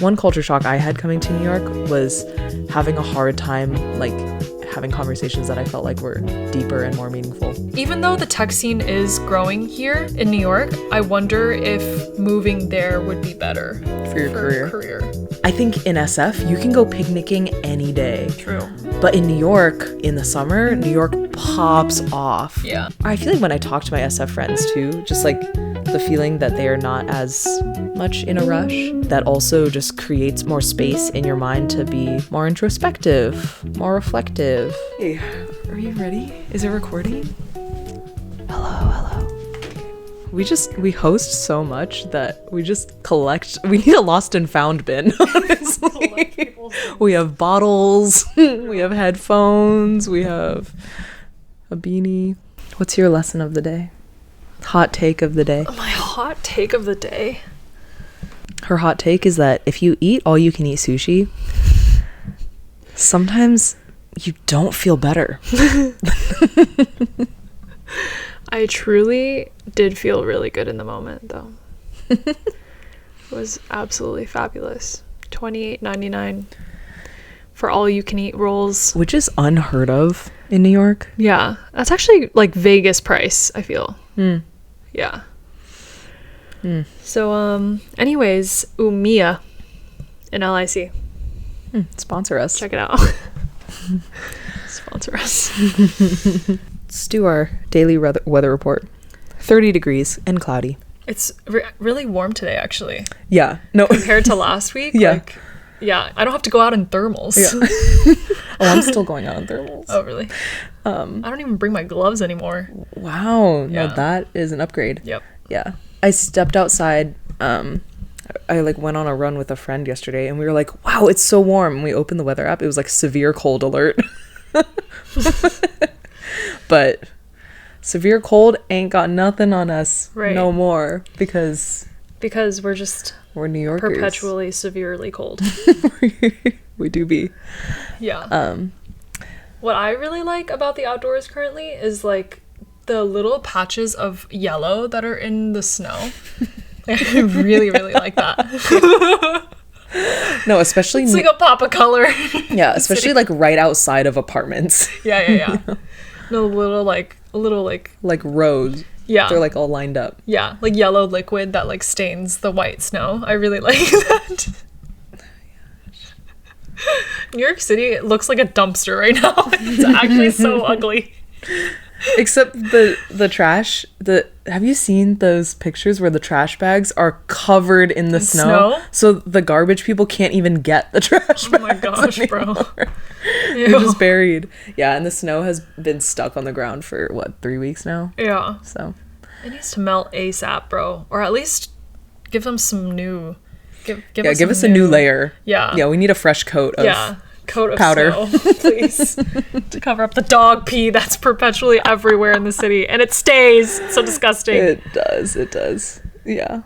one culture shock I had coming to New York was having a hard time, like, having conversations that I felt like were deeper and more meaningful. Even though the tech scene is growing here in New York, I wonder if moving there would be better For your career. I think in SF, you can go picnicking any day. True. But in New York, in the summer, New York pops off. Yeah. I feel like when I talk to my SF friends too, just like the feeling that they are not as much in a rush, that also just creates more space in your mind to be more introspective, more reflective. Hey, are you ready? Is it recording? Hello. We host so much that we just collect. We need a lost and found bin, honestly. We have bottles, we have headphones, we have a beanie. What's your lesson of the day? Hot take of the day. My hot take of the day. Her hot take is that if you eat all you can eat sushi, sometimes you don't feel better. I truly did feel really good in the moment, though. It was absolutely fabulous. $28.99 for all you can eat rolls, which is unheard of in New York. Yeah, that's actually like Vegas price, I feel. Yeah. So anyways, Umiya in LIC. Sponsor us. Check it out. Sponsor us. Let's do our daily weather report. 30 degrees and cloudy. It's really warm today, actually. Yeah. No. Compared to last week. Yeah. Yeah, I don't have to go out in thermals. Yeah. I'm still going out in thermals. Oh, really? I don't even bring my gloves anymore. Wow. Yeah. No, that is an upgrade. Yep. Yeah. I stepped outside. I like went on a run with a friend yesterday and we were like, wow, it's so warm. And we opened the weather app. It was like severe cold alert. But severe cold ain't got nothing on us no more because we're New Yorkers. Perpetually severely cold. We do be. Yeah. What I really like about the outdoors currently is like the little patches of yellow that are in the snow. I really, really like that. No, especially it's like a pop of color. Yeah, especially like right outside of apartments. Yeah. No, little like roads. Yeah. They're like all lined up. Yeah, like yellow liquid that like stains the white snow. I really like that. New York City looks like a dumpster right now. It's actually so ugly. Except the trash. Have you seen those pictures where the trash bags are covered in the snow? So the garbage people can't even get the trash bags. Oh my gosh, anymore. Bro. They're just buried. Yeah, and the snow has been stuck on the ground for what, 3 weeks now? Yeah. So it needs to melt ASAP, bro. Or at least give them some new give us a new layer. Yeah, we need a fresh coat of powder, snow, please, to cover up the dog pee that's perpetually everywhere in the city, and it stays. It's so disgusting. It does. Yeah.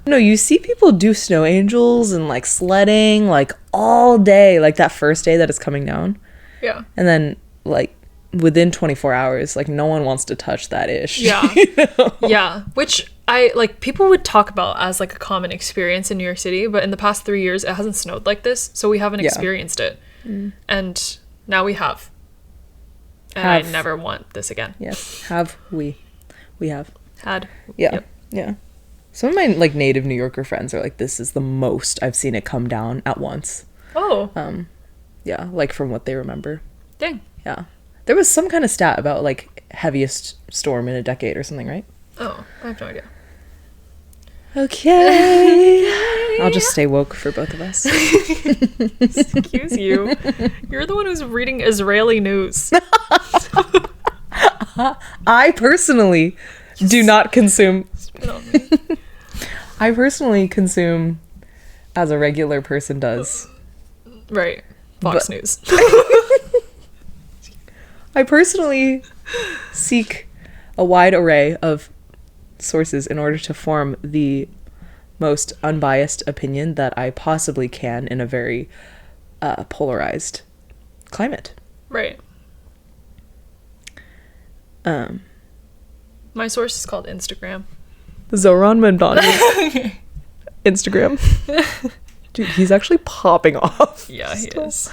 No, you see people do snow angels and like sledding like all day, like that first day that it's coming down. Yeah. And then like within 24 hours, like no one wants to touch that ish. Yeah. You know? Yeah. Which I like people would talk about as like a common experience in New York City, but in the past 3 years it hasn't snowed like this, so we haven't experienced it. And now we have. And I never want this again. Yes. We have. Had. Yeah. Yep. Yeah. Some of my like native New Yorker friends are like, this is the most I've seen it come down at once. Oh. Yeah, like from what they remember. Dang. Yeah. There was some kind of stat about like heaviest storm in a decade or something, right? Oh, I have no idea. Okay. I'll just stay woke for both of us. Excuse you. You're the one who's reading Israeli news. I personally do not consume. Spit on me. I personally consume as a regular person does. Right. Fox News. I personally seek a wide array of sources in order to form the most unbiased opinion that I possibly can in a very polarized climate. Right. My source is called Instagram. Zoran Mandani. Instagram. Dude, he's actually popping off. Yeah, he still. is.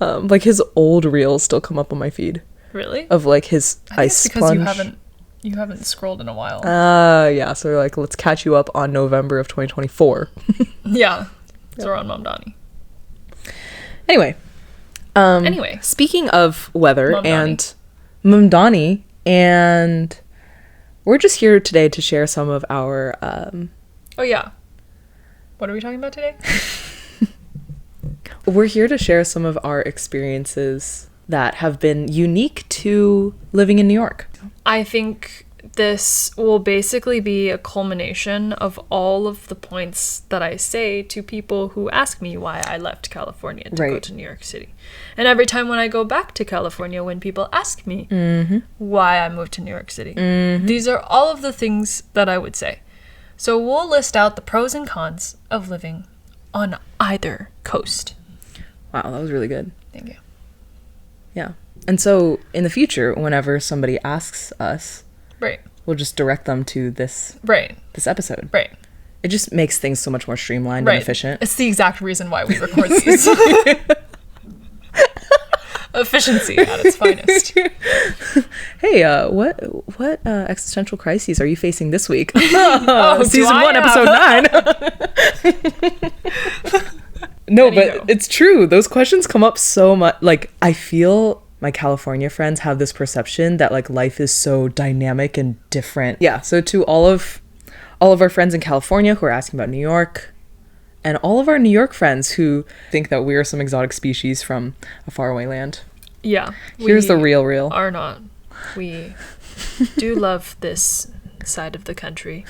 Like his old reels still come up on my feed Really? of like his I think ice it's because sponge. you haven't scrolled in a while. Yeah. So we're like, let's catch you up on November of 2024. Yeah. So we're on Mamdani. Anyway. Speaking of weather Mamdani. and Mamdani, and we're just here today to share some of our Oh yeah. What are we talking about today? we're here to share some of our experiences that have been unique to living in New York. I think this will basically be a culmination of all of the points that I say to people who ask me why I left California to go to New York City. And every time when I go back to California, when people ask me why I moved to New York City, these are all of the things that I would say. So we'll list out the pros and cons of living on either coast. Wow, that was really good. Thank you. Yeah. And so in the future, whenever somebody asks us, Right. we'll just direct them to this episode. Right. It just makes things so much more streamlined and efficient. It's the exact reason why we record these. Efficiency at its finest. Hey, what existential crises are you facing this week? Oh, Season 1, episode 9. No, but it's true. Those questions come up so much. Like, I feel my California friends have this perception that like life is so dynamic and different. Yeah. So to all of our friends in California who are asking about New York, and all of our New York friends who think that we are some exotic species from a faraway land. Yeah. Here's the real. Are not. We do love this side of the country.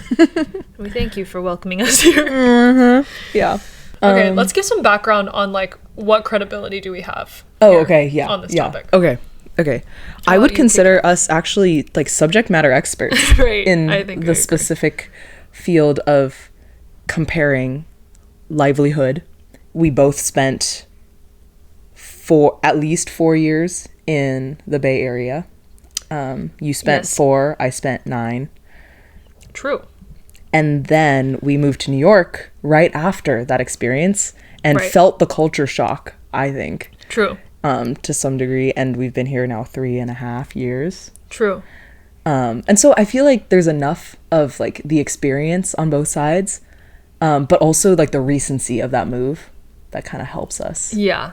We thank you for welcoming us here. Yeah. Okay, let's give some background on like what credibility do we have? Okay, yeah. On this topic. Okay. I would consider us actually like subject matter experts in the specific field of comparing livelihood. We both spent at least 4 years in the Bay Area. You spent 4, I spent 9. True. And then we moved to New York right after that experience and felt the culture shock, I think. True. To some degree. And we've been here now 3.5 years. True. And so I feel like there's enough of like the experience on both sides, but also like the recency of that move that kind of helps us. Yeah.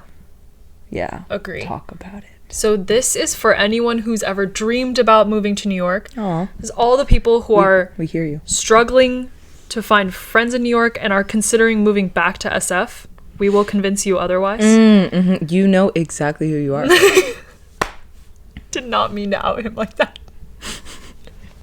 Yeah. Agree. Talk about it. So this is for anyone who's ever dreamed about moving to New York. Aw. This is all the people who are we hear you. Struggling to find friends in New York and are considering moving back to SF. We will convince you otherwise. You know exactly who you are. Did not mean to out him like that.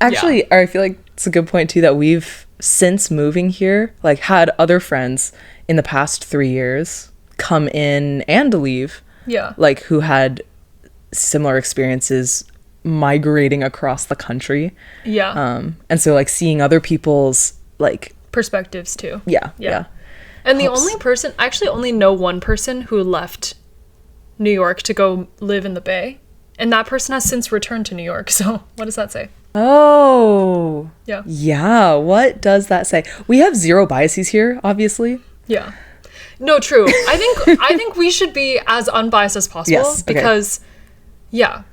Actually, I feel like it's a good point too that we've, since moving here, like had other friends in the past 3 years come in and leave. Yeah. Like who had similar experiences migrating across the country. Yeah. And so like seeing other people's like perspectives too. Yeah. And the only person, I actually only know one person who left New York to go live in the Bay. And that person has since returned to New York. So what does that say? Oh. Yeah. Yeah. What does that say? We have zero biases here, obviously. Yeah. No, true. I think we should be as unbiased as possible. Yes, okay.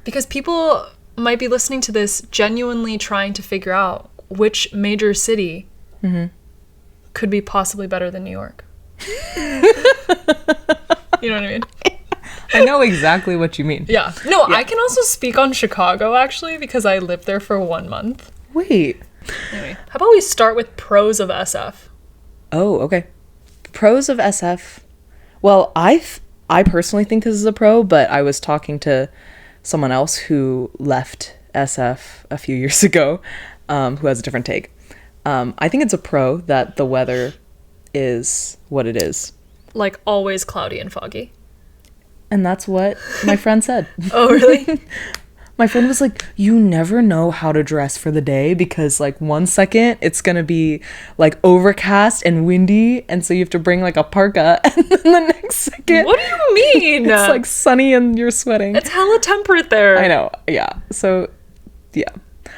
Because people might be listening to this genuinely trying to figure out which major city could be possibly better than New York. You know what I mean? I know exactly what you mean. Yeah. No, yeah. I can also speak on Chicago, actually, because I lived there for 1 month. Wait. Anyway, how about we start with pros of SF? Oh, okay. Pros of SF. Well, I personally think this is a pro, but I was talking to someone else who left SF a few years ago, who has a different take. I think it's a pro that the weather is what it is. Like always cloudy and foggy. And that's what my friend said. Oh, really? My friend was like, you never know how to dress for the day because like 1 second it's gonna be like overcast and windy, and so you have to bring like a parka, and then the next second, what do you mean? It's like sunny and you're sweating. It's hella temperate there. I know. Yeah. So yeah,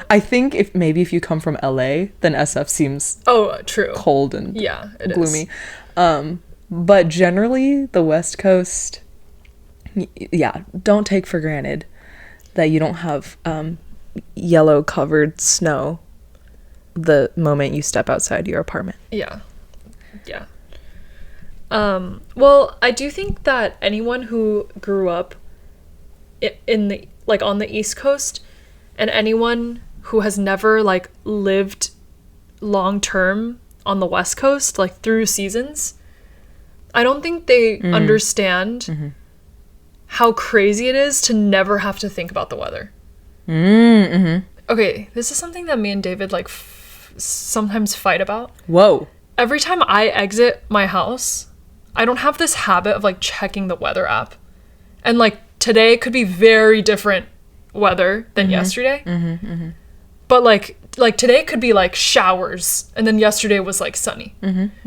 I think if you come from LA, then SF seems true cold and it gloomy. Is. But generally, the West Coast, yeah, don't take for granted that you don't have yellow covered snow the moment you step outside your apartment. Yeah. Well, I do think that anyone who grew up in the like on the East Coast, and anyone who has never like lived long term on the West Coast, like through seasons, I don't think they understand how crazy it is to never have to think about the weather. Okay, this is something that me and David like sometimes fight about. Whoa. Every time I exit my house, I don't have this habit of like checking the weather app. And like today could be very different weather than yesterday. But like today could be like showers, and then yesterday was like sunny.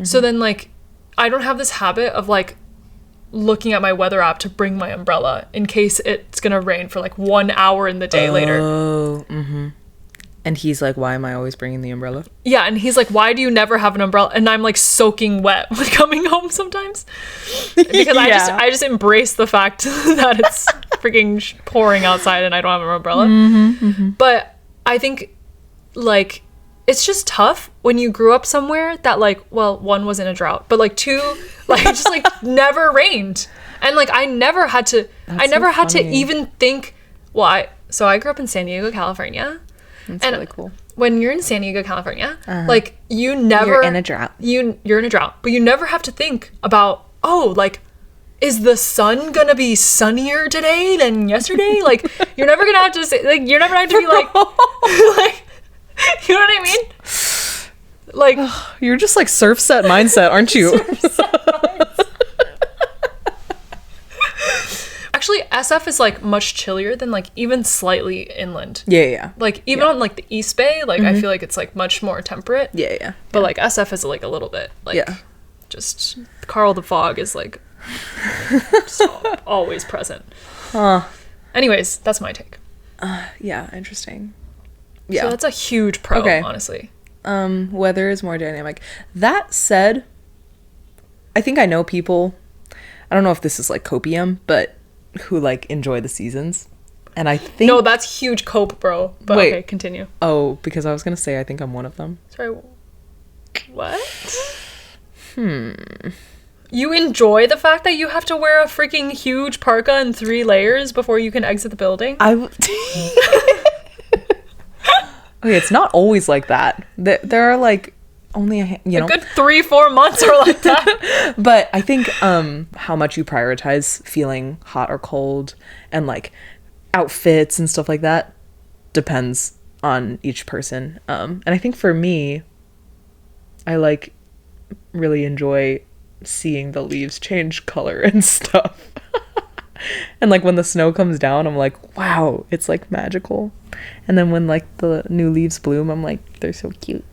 So then like I don't have this habit of like looking at my weather app to bring my umbrella in case it's gonna rain for like 1 hour in the day later. And he's like, why am I always bringing the umbrella? Yeah, and he's like, why do you never have an umbrella? And I'm like soaking wet when coming home sometimes. Because I just embrace the fact that it's freaking pouring outside and I don't have an umbrella. But I think like it's just tough when you grew up somewhere that like, well, one was in a drought, but like two, like just like never rained. And like I never had to even think, well, I grew up in San Diego, California. That's really cool. When you're in San Diego, California, like you never... You're in a drought. You're in a drought, but you never have to think about, oh, like, is the sun gonna be sunnier today than yesterday? Like, you're never gonna have to say, like, you're never gonna have to be like, like, you know what I mean? Like... You're just like surf set mindset, aren't you? Actually, SF is like much chillier than like even slightly inland. Yeah. Like even on like the East Bay, like I feel like it's like much more temperate. Yeah. But like SF is like a little bit like just Carl the Fog is like just always present. Anyways, that's my take. Yeah, interesting. Yeah. So that's a huge pro, honestly. Weather is more dynamic. That said, I think I know people, I don't know if this is like copium, but who like enjoy the seasons. And I think... No, that's huge cope, bro. But wait, okay, continue. Oh, because I was going to say I think I'm one of them. Sorry. What? You enjoy the fact that you have to wear a freaking huge parka and 3 layers before you can exit the building? Okay, it's not always like that. There are like only a good 3-4 months are like that. But I think how much you prioritize feeling hot or cold and like outfits and stuff like that depends on each person. And I think for me, I like really enjoy seeing the leaves change color and stuff. And like when the snow comes down, I'm like, wow, it's like magical. And then when like the new leaves bloom, I'm like, they're so cute.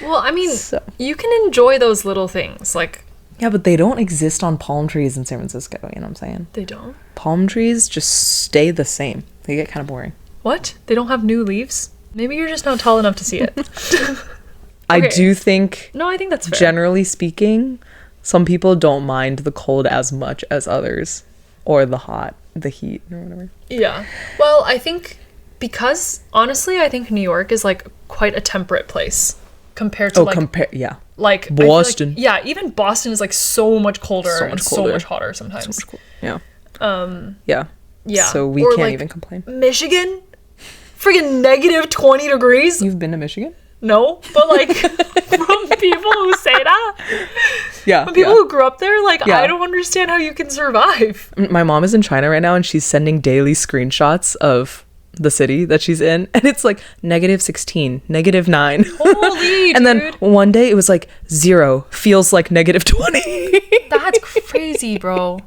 Well, I mean, you can enjoy those little things, like... Yeah, but they don't exist on palm trees in San Francisco, you know what I'm saying? They don't? Palm trees just stay the same. They get kind of boring. What? They don't have new leaves? Maybe you're just not tall enough to see it. I do think... No, I think that's fair. Generally speaking, some people don't mind the cold as much as others. Or the heat, or whatever. Yeah. Well, I think... Because, honestly, I think New York is, like, quite a temperate place. Compared to like Boston. Like, even Boston is like so much colder and so much hotter sometimes. So much yeah. So we can't like, even complain. Michigan, freaking negative 20 degrees. You've been to Michigan? No, but like from people who say that. Yeah. From people who grew up there, like I don't understand how you can survive. My mom is in China right now, and she's sending daily screenshots of the city that she's in, and it's like -16, -9. Holy and then one day it was like 0, feels like -20. That's crazy, bro.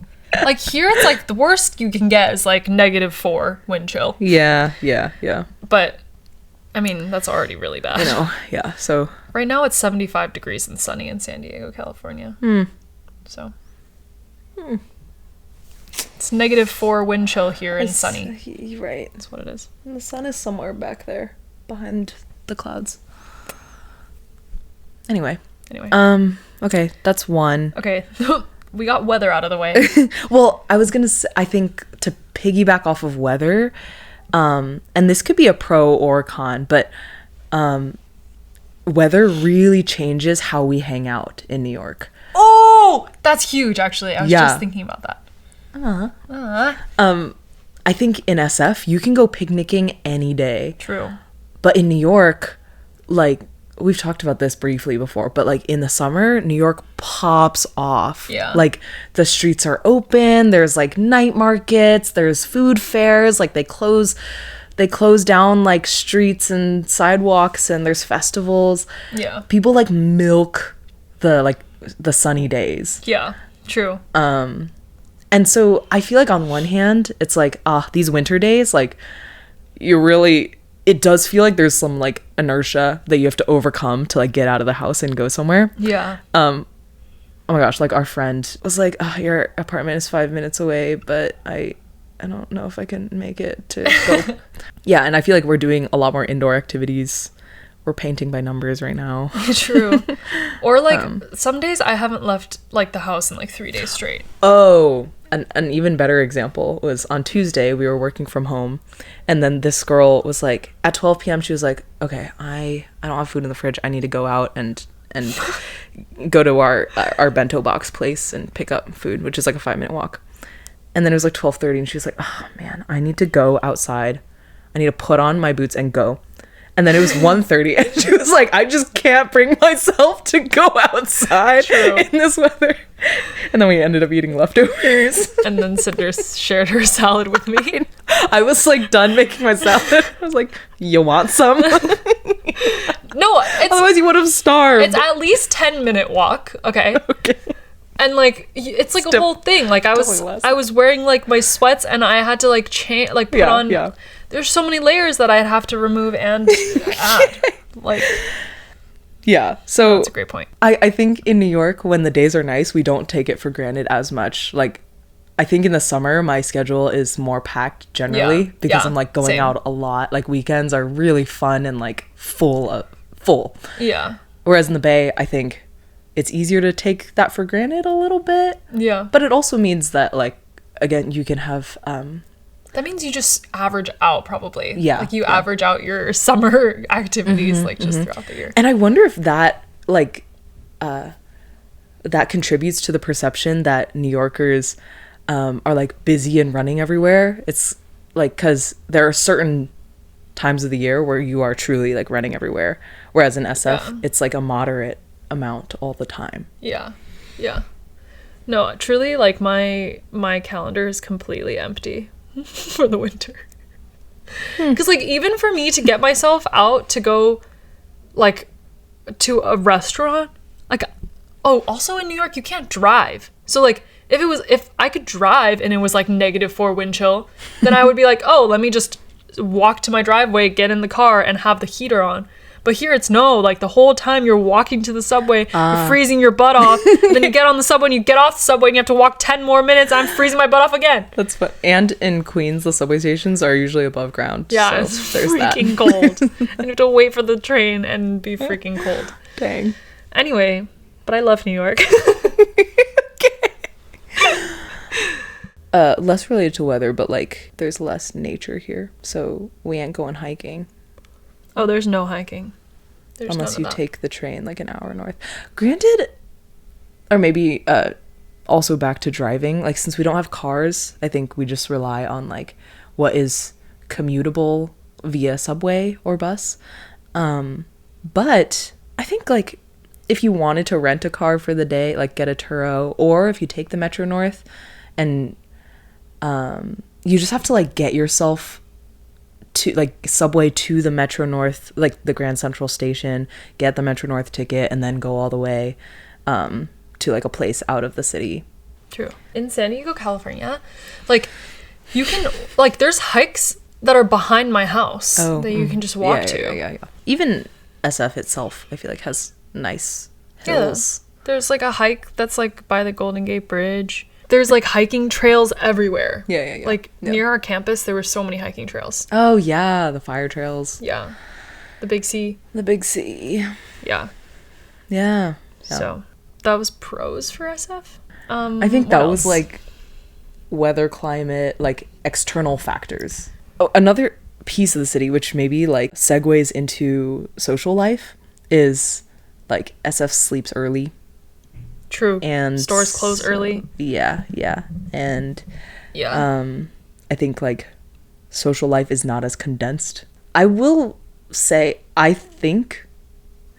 Like here it's like the worst you can get is like -4 wind chill. Yeah. But I mean that's already really bad. I know. Yeah. So right now it's 75 degrees and sunny in San Diego, California. So it's -4 wind chill here and sunny. You're right. That's what it is. And the sun is somewhere back there behind the clouds. Anyway. Anyway. Okay, that's one. Okay. We got weather out of the way. Well, I was gonna say, I think to piggyback off of weather, and this could be a pro or a con, but weather really changes how we hang out in New York. Oh, that's huge, actually. I was just thinking about that. I think in SF, you can go picnicking any day. True. But in New York, like, we've talked about this briefly before, but like in the summer, New York pops off. Yeah. Like the streets are open, there's like night markets, there's food fairs, like they close down like streets and sidewalks, and there's festivals. Yeah. People like milk the sunny days. Yeah, true. And so I feel like on one hand, it's like, these winter days, like it does feel like there's some like inertia that you have to overcome to like get out of the house and go somewhere. Yeah. Oh my gosh, like our friend was like, your apartment is 5 minutes away, but I don't know if I can make it to go. Yeah, and I feel like we're doing a lot more indoor activities. We're painting by numbers right now. True. Or like some days I haven't left like the house in like 3 days straight. Oh, an even better example was on Tuesday, we were working from home, and then this girl was like, at 12 p.m. she was like, okay, I don't have food in the fridge. I need to go out and go to our bento box place and pick up food, which is like a 5-minute walk. And then it was like 12:30 and she was like, oh man, I need to go outside. I need to put on my boots and go. And then it was 1:30 and she was like, I just can't bring myself to go outside in this weather. And then we ended up eating leftovers. And then Cinder shared her salad with me. I was like done making my salad. I was like, you want some? No, otherwise you would have starved. It's at least 10-minute walk, okay? Okay. And like it's like a whole thing. Like I was wearing like my sweats and I had to like change, like put on. Yeah. There's so many layers that I'd have to remove and add. Like, yeah. So that's a great point. I think in New York, when the days are nice, we don't take it for granted as much. Like, I think in the summer, my schedule is more packed generally because I'm like going out a lot. Like weekends are really fun and like full. Yeah. Whereas in the Bay, I think it's easier to take that for granted a little bit. Yeah. But it also means that like, again, you can have that means you just average out probably. Yeah. Like you average out your summer activities just throughout the year. And I wonder if that like that contributes to the perception that New Yorkers are like busy and running everywhere. It's like, because there are certain times of the year where you are truly like running everywhere, whereas in SF it's like a moderate amount all the time. Yeah. No, truly, like my calendar is completely empty for the winter. Because like even for me to get myself out to go like to a restaurant, like, also in New York you can't drive. So like if I could drive and it was like -4 wind chill, then I would be like, let me just walk to my driveway, get in the car and have the heater on. But here it's no, like the whole time you're walking to the subway, you're freezing your butt off, and then you get on the subway and you get off the subway and you have to walk 10 more minutes, I'm freezing my butt off again. That's fun. And in Queens, the subway stations are usually above ground. Yeah, so it's freaking cold. And you have to wait for the train and be freaking cold. Dang. Anyway, but I love New York. Less related to weather, but like there's less nature here, so we ain't going hiking. Oh, there's no hiking. Unless you take the train like an hour north. Granted, or maybe also back to driving, like since we don't have cars, I think we just rely on like what is commutable via subway or bus. But I think like if you wanted to rent a car for the day, like get a Turo, or if you take the Metro North and you just have to like get yourself to like subway to the Metro North, like the Grand Central Station, get the Metro North ticket and then go all the way to like a place out of the city. True. In San Diego, California, like you can like there's hikes that are behind my house that you can just walk to. Yeah. Even SF itself, I feel like has nice hills. Yeah. There's like a hike that's like by the Golden Gate Bridge. There's like hiking trails everywhere. Yeah. Like near our campus, there were so many hiking trails. Oh yeah, the fire trails. Yeah. The Big C. The Big C. Yeah. Yeah. So that was pros for SF. I think that was like weather, climate, like external factors. Oh, another piece of the city which maybe like segues into social life is like SF sleeps early. True. And stores close early. Yeah. And I think like social life is not as condensed. I will say I think,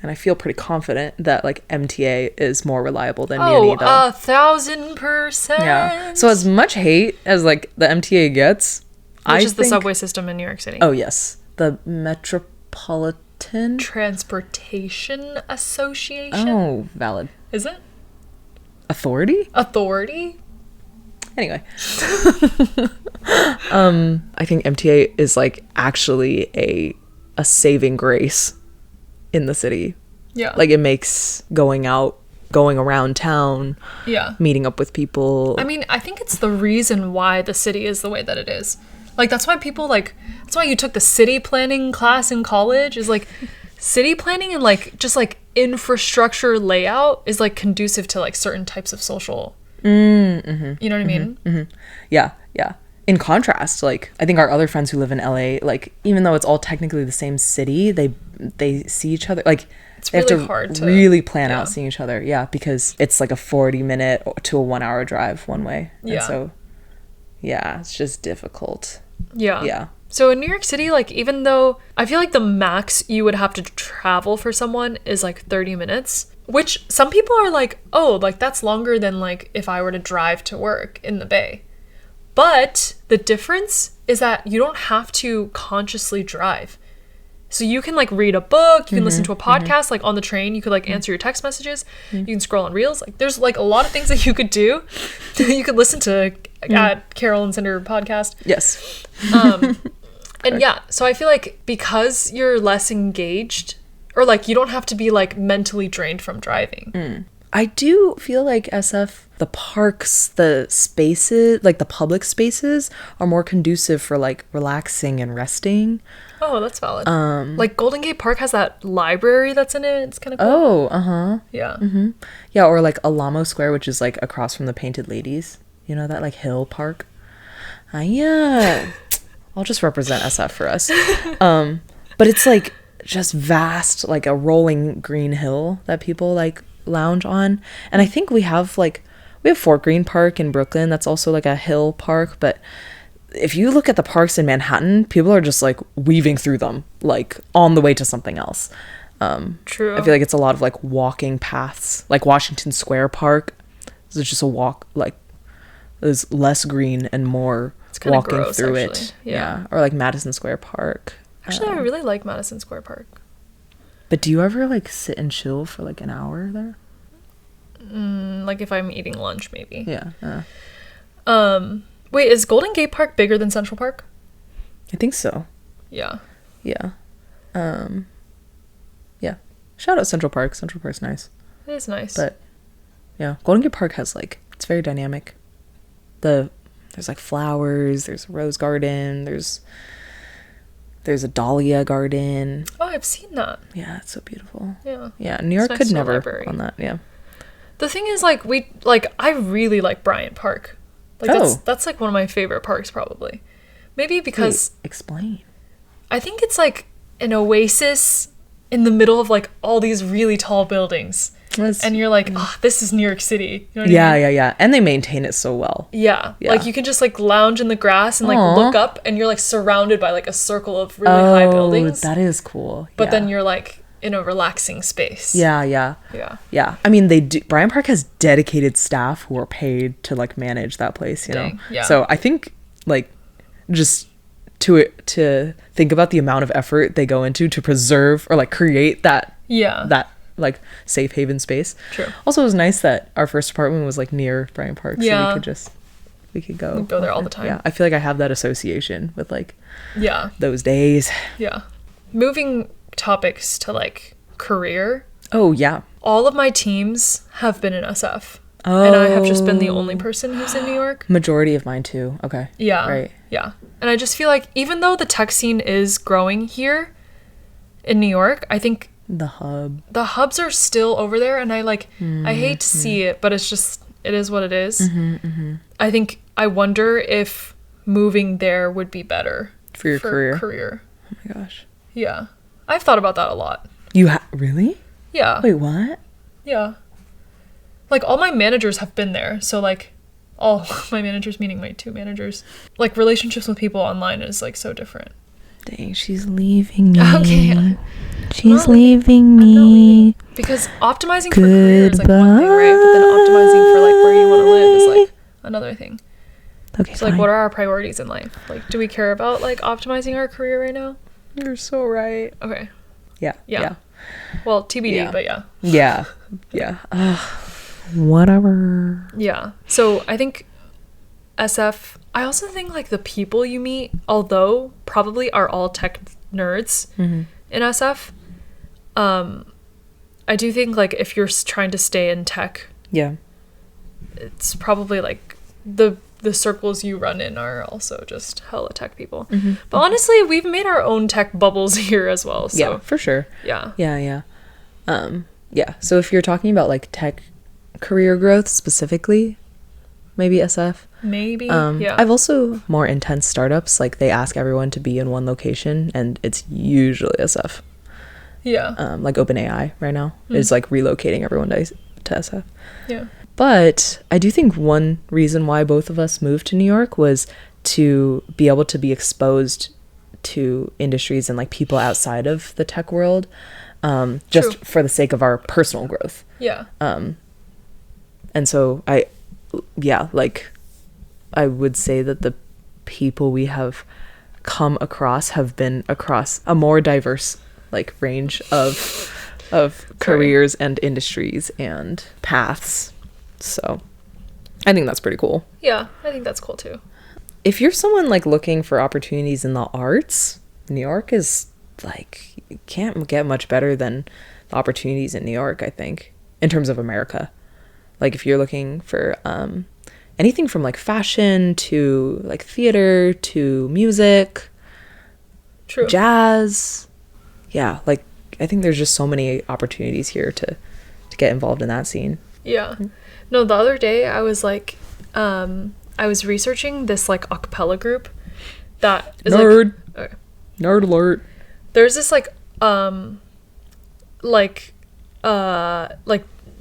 and I feel pretty confident that like MTA is more reliable than Muni though. 1,000%. Yeah. So as much hate as like the MTA gets, which is the subway system in New York City. Oh yes, the Metropolitan Transportation Association. Oh, valid. Is it? Authority? Anyway. I think MTA is like actually a saving grace in the city. Yeah. Like it makes going around town, meeting up with people. I mean, I think it's the reason why the city is the way that it is. Like that's why that's why you took the city planning class in college, is like city planning and like just like infrastructure layout is like conducive to like certain types of social. You know what I mean? Yeah. In contrast, like I think our other friends who live in LA, like even though it's all technically the same city, they see each other like it's they really have to hard to really plan out seeing each other. Yeah, because it's like a 40-minute to a 1-hour drive one way. Yeah. And so yeah, it's just difficult. Yeah. So in New York City, like even though I feel like the max you would have to travel for someone is like 30 minutes, which some people are like, oh, like that's longer than like if I were to drive to work in the Bay. But the difference is that you don't have to consciously drive. So you can like read a book, you can listen to a podcast, like on the train, you could like answer your text messages, you can scroll on Reels. Like there's like a lot of things that you could do. You could listen to Carol and Cinder podcast. Yes. And yeah, so I feel like because you're less engaged, or like you don't have to be like mentally drained from driving. I do feel like SF, the parks, the spaces, like the public spaces are more conducive for like relaxing and resting. Oh, that's valid. Like Golden Gate Park has that library that's in it. It's kind of cool. Oh, uh-huh. Yeah. Yeah, or like Alamo Square, which is like across from the Painted Ladies. You know, that like hill park? Yeah. I'll just represent SF for us. But it's like just vast, like a rolling green hill that people like lounge on. And I think we have Fort Greene Park in Brooklyn. That's also like a hill park. But if you look at the parks in Manhattan, people are just like weaving through them, like on the way to something else. True. I feel like it's a lot of like walking paths, like Washington Square Park. It's just a walk, like there's less green and more walking gross, through actually. it. Yeah. Or like Madison Square Park. Actually, I really like Madison Square Park. But do you ever like sit and chill for like an hour there? Like if I'm eating lunch, maybe. Yeah. Wait, is Golden Gate Park bigger than Central Park? I think so. Yeah. Yeah. Yeah. Shout out Central Park. Central Park's nice. It is nice. But yeah, Golden Gate Park has like, it's very dynamic. There's like flowers, there's a rose garden, there's a dahlia garden. Oh, I've seen that. Yeah, it's so beautiful. Yeah. New York nice could never library. on that. Yeah. The thing is, like, I really like Bryant Park. Like, that's like one of my favorite parks, probably. Maybe because... Wait, explain. I think it's like an oasis in the middle of like all these really tall buildings. And you're like, oh, this is New York City. You know what I mean? Yeah. And they maintain it so well. Yeah. Like you can just like lounge in the grass and like look up and you're like surrounded by like a circle of really high buildings. That is cool. But then you're like in a relaxing space. Yeah. I mean, Bryant Park has dedicated staff who are paid to like manage that place, you know? Yeah. So I think like just to think about the amount of effort they go into to preserve or like create that like safe haven space. True. Also, it was nice that our first apartment was like near Bryant Park, so we could go there all the time. Yeah, I feel like I have that association with like those days. Yeah. Moving topics to like career. Oh yeah. All of my teams have been in SF. And I have just been the only person who's in New York. Majority of mine too. Okay. Yeah. Right. Yeah. And I just feel like even though the tech scene is growing here in New York, I think The hub. The hubs are still over there, and I hate to see it, but it's just, it is what it is. I wonder if moving there would be better for your career. Oh my gosh. Yeah. I've thought about that a lot. Really? Yeah. Wait, what? Yeah. Like, all my managers have been there, so like, all my managers, meaning my 2 managers, like, relationships with people online is like so different. Dang, she's leaving me. Okay. She's leaving me. Because optimizing for career is like one thing, right? But then optimizing for like where you want to live is like another thing. Okay. So like, what are our priorities in life? Like, do we care about like optimizing our career right now? You're so right. Okay. Yeah. Well, TBD, but yeah. Yeah. Whatever. Yeah. So I think SF, I also think like the people you meet, although probably are all tech nerds in SF, I do think like if you're trying to stay in tech, it's probably like the circles you run in are also just hella tech people. But honestly, we've made our own tech bubbles here as well. So. Yeah, for sure. Yeah. So if you're talking about like tech career growth specifically, maybe SF. Maybe. Yeah. I've also more intense startups, like they ask everyone to be in one location, and it's usually SF. Yeah. Like OpenAI right now is like relocating everyone to SF. Yeah. But I do think one reason why both of us moved to New York was to be able to be exposed to industries and like people outside of the tech world, just True. for the sake of our personal growth. Yeah. And so I would say that the people we have come across have been across a more diverse like range of careers and industries and paths. So I think that's pretty cool. Yeah, I think that's cool too. If you're someone like looking for opportunities in the arts, New York is like, you can't get much better than the opportunities in New York, I think, in terms of America. Like if you're looking for anything from like fashion to like theater to music, True. jazz. Yeah, like I think there's just so many opportunities here to get involved in that scene. Yeah. No, the other day I was like, I was researching this like a cappella group that is Nerd. Like, okay. Nerd alert. There's this like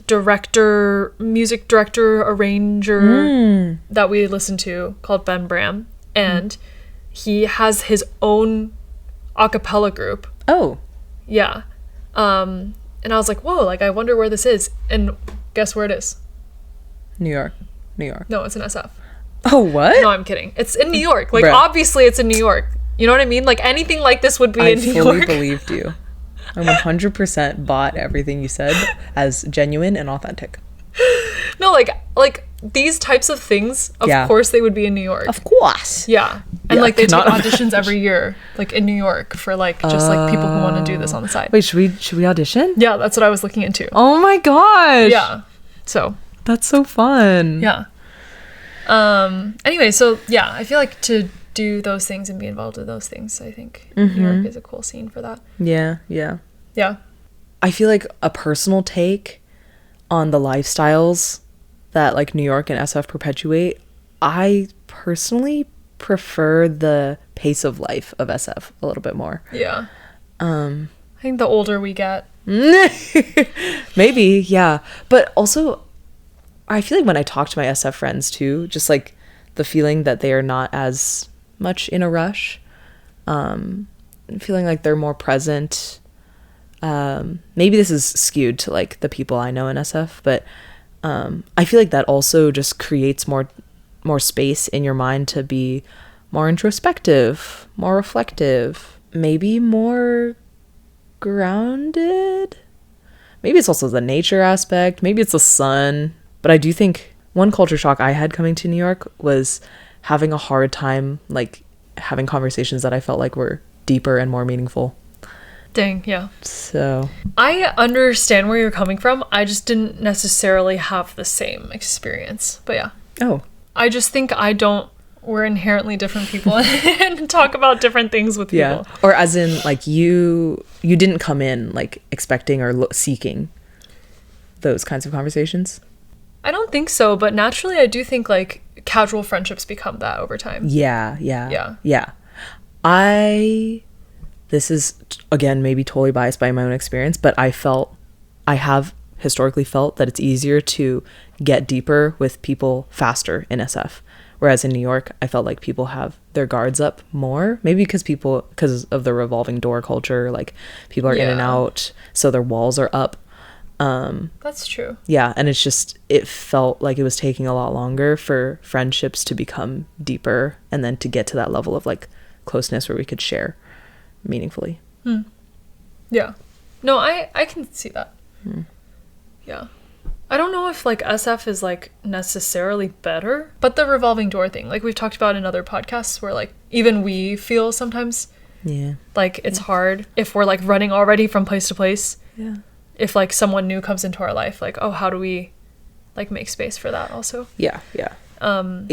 director, music director, arranger that we listen to called Ben Bram, and he has his own a cappella group. Oh. Yeah. And I was like, whoa, like I wonder where this is. And guess where it is? New York. No, it's in SF. Oh, what? No, I'm kidding. It's in New York. Like, Bruh. obviously it's in New York. You know what I mean? Like, anything like this would be in New York. I fully believed you. I 100% bought everything you said as genuine and authentic. No, like these types of things, of course they would be in New York. Of course. Yeah. And like they take cannot auditions every year, like in New York for like just like people who want to do this on the side. Wait, should we audition? Yeah, that's what I was looking into. Oh my gosh. Yeah. So that's so fun. Yeah. Anyway, so yeah, I feel like to do those things and be involved in those things, I think New York is a cool scene for that. Yeah. I feel like a personal take on the lifestyles that like New York and SF perpetuate, I personally prefer the pace of life of SF a little bit more. Yeah. I think the older we get. Maybe, yeah. But also, I feel like when I talk to my SF friends too, just like the feeling that they are not as much in a rush, feeling like they're more present. Maybe this is skewed to like the people I know in SF, but I feel like that also just creates more space in your mind to be more introspective, more reflective, maybe more grounded. Maybe it's also the nature aspect, maybe it's the sun. But I do think one culture shock I had coming to New York was having a hard time like having conversations that I felt like were deeper and more meaningful. Dang, yeah. So I understand where you're coming from. I just didn't necessarily have the same experience. But yeah. Oh. I just think I don't we're inherently different people and talk about different things with people. Yeah. Or as in, like, you didn't come in, like, expecting or seeking those kinds of conversations? I don't think so, but naturally I do think, like, casual friendships become that over time. Yeah. This is, again, maybe totally biased by my own experience, but I have historically felt that it's easier to get deeper with people faster in SF. Whereas in New York, I felt like people have their guards up more. Maybe because of the revolving door culture, like people are in and out, so their walls are up. That's true. Yeah, and it felt like it was taking a lot longer for friendships to become deeper and then to get to that level of like closeness where we could share meaningfully. Yeah. No, I can see that. Yeah. I don't know if like SF is like necessarily better, but the revolving door thing, like we've talked about in other podcasts where like even we feel sometimes like it's hard if we're like running already from place to place. Yeah. If like someone new comes into our life, like, oh, how do we like make space for that also? Yeah. So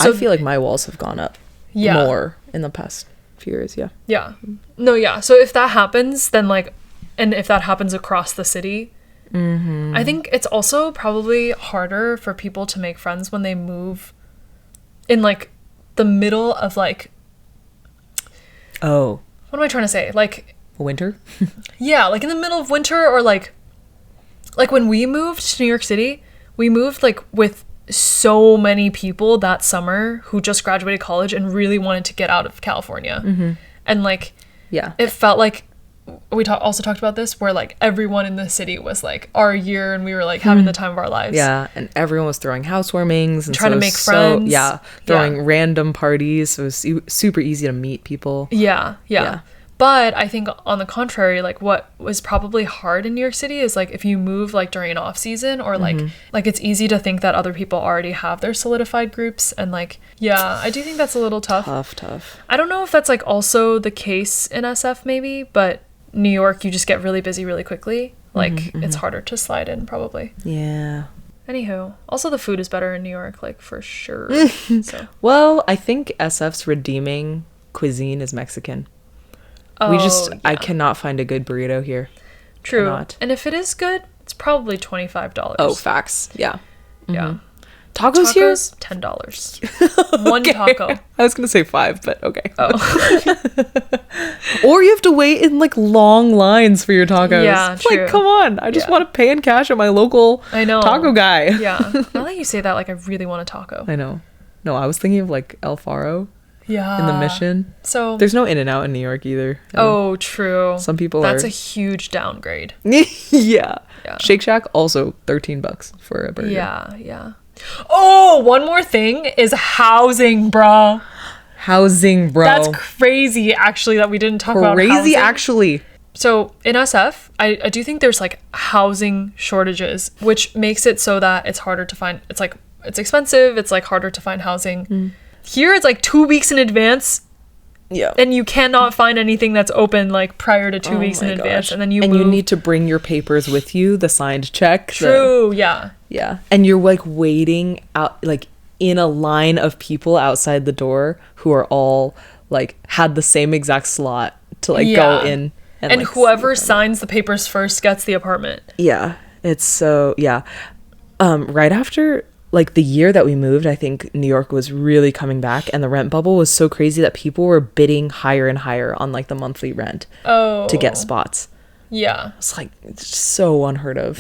I feel like my walls have gone up more in the past few years. So if that happens, then like, and if that happens across the city, I think it's also probably harder for people to make friends when they move in like the middle of like, what am I trying to say, like winter. Like in the middle of winter, or like when we moved to New York City, we moved like with so many people that summer who just graduated college and really wanted to get out of California. And like it felt like we also talked about this, where like everyone in the city was like our year and we were like having the time of our lives. And everyone was throwing housewarmings and trying to make friends. Throwing random parties, so it was super easy to meet people. But I think on the contrary, like what was probably hard in New York City is like if you move like during an off season, or like it's easy to think that other people already have their solidified groups, and like I do think that's a little tough. I don't know if that's like also the case in SF maybe, but New York, you just get really busy really quickly. Like it's harder to slide in probably. Anywho, also the food is better in New York, like for sure. So. Well, I think SF's redeeming cuisine is Mexican. I cannot find a good burrito here. True. Cannot. And if it is good, it's probably $25. Oh, facts. Yeah. Tacos here? $10. One taco. I was gonna say $5, but okay. Oh. Or you have to wait in like long lines for your tacos. Yeah, true. Like, come on. I just want to pay in cash at my local taco guy. Now that you say that, like I really want a taco. I know. No, I was thinking of like El Faro. In the Mission. So there's no In-N-Out in New York either. Oh, true. Some people That's a huge downgrade. Shake Shack also $13 for a burger. Oh, one more thing is housing, bro. That's crazy, actually, that we didn't talk about housing. Crazy, actually. So in SF, I do think there's like housing shortages, which makes it so that it's harder to find. It's like it's expensive. It's like harder to find housing. Here it's like 2 weeks in advance. And you cannot find anything that's open like prior to 2 weeks in advance. And then you need to bring your papers with you, the signed check. True, And you're like waiting out like in a line of people outside the door who are all like had the same exact slot to like go in. And like, whoever signs the papers first gets the apartment. It's so right after like the year that we moved, I think New York was really coming back, and the rent bubble was so crazy that people were bidding higher and higher on like the monthly rent to get spots. It's like it's so unheard of.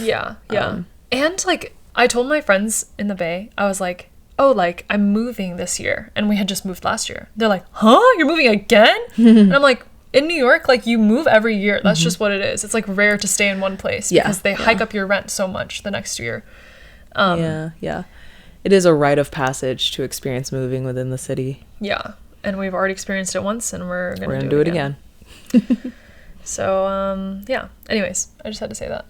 And like I told my friends in the Bay, I was like, oh, like I'm moving this year, and we had just moved last year. They're like, huh? You're moving again? And I'm like, in New York, like you move every year. That's just what it is. It's like rare to stay in one place because they hike up your rent so much the next year. It is a rite of passage to experience moving within the city. And we've already experienced it once, and we're gonna do it again. So anyways, I just had to say that.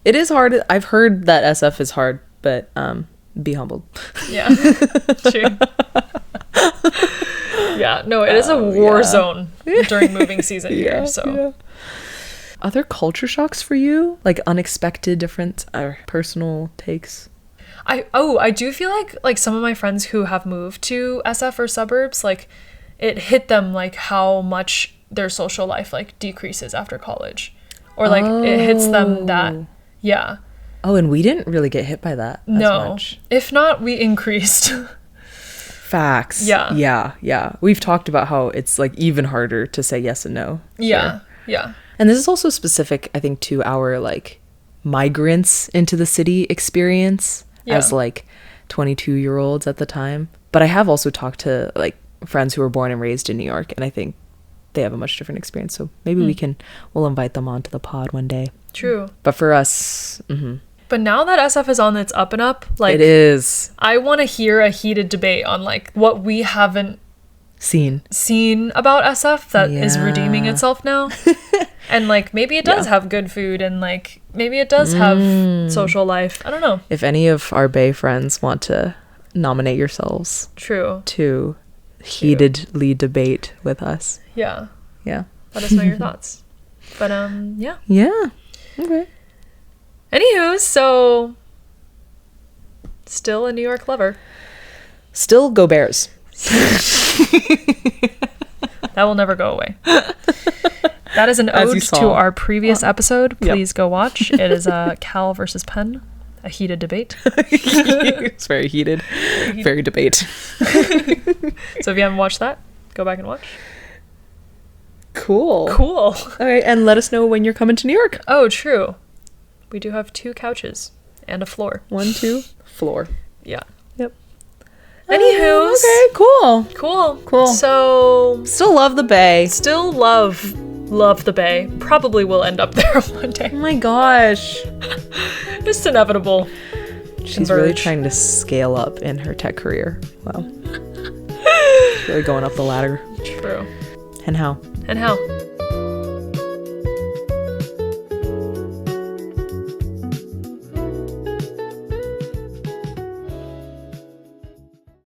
It is hard. I've heard that SF is hard, but be humbled. True. No, it is a war zone during moving season here. So Other culture shocks for you? Like unexpected, different, or personal takes? I do feel like some of my friends who have moved to SF or suburbs, like it hit them like how much their social life like decreases after college, or like it hits them that Oh, and we didn't really get hit by that as much. If not, we increased. Facts. Yeah. We've talked about how it's like even harder to say yes and no. Yeah. And this is also specific, I think, to our like migrants into the city experience as like 22-year-olds at the time. But I have also talked to like friends who were born and raised in New York, and I think they have a much different experience. So maybe we'll invite them onto the pod one day. True. But for us, But now that SF is on its up and up, like it is. I want to hear a heated debate on like what we haven't seen about SF that is redeeming itself now. And like maybe it does have good food, and like maybe it does have social life. I don't know. If any of our Bay friends want to nominate yourselves to heatedly debate with us. Yeah. Let us know your thoughts. But Okay. Anywho, so still a New York lover. Still go Bears. That will never go away. That is an ode to our previous episode. Please go watch. It is Cal versus Penn, a heated debate. It's very heated. Very debate. So if you haven't watched that, go back and watch. Cool. All right, and let us know when you're coming to New York. Oh, true. We do have 2 couches and a floor. 1, 2, floor. Yeah. Yep. Anywho. Okay, cool. So still love the Bay. Still love the Bay. Probably will end up there one day. Oh my gosh. Just inevitable. She's really trying to scale up in her tech career. Wow. She's really going up the ladder. True. And how?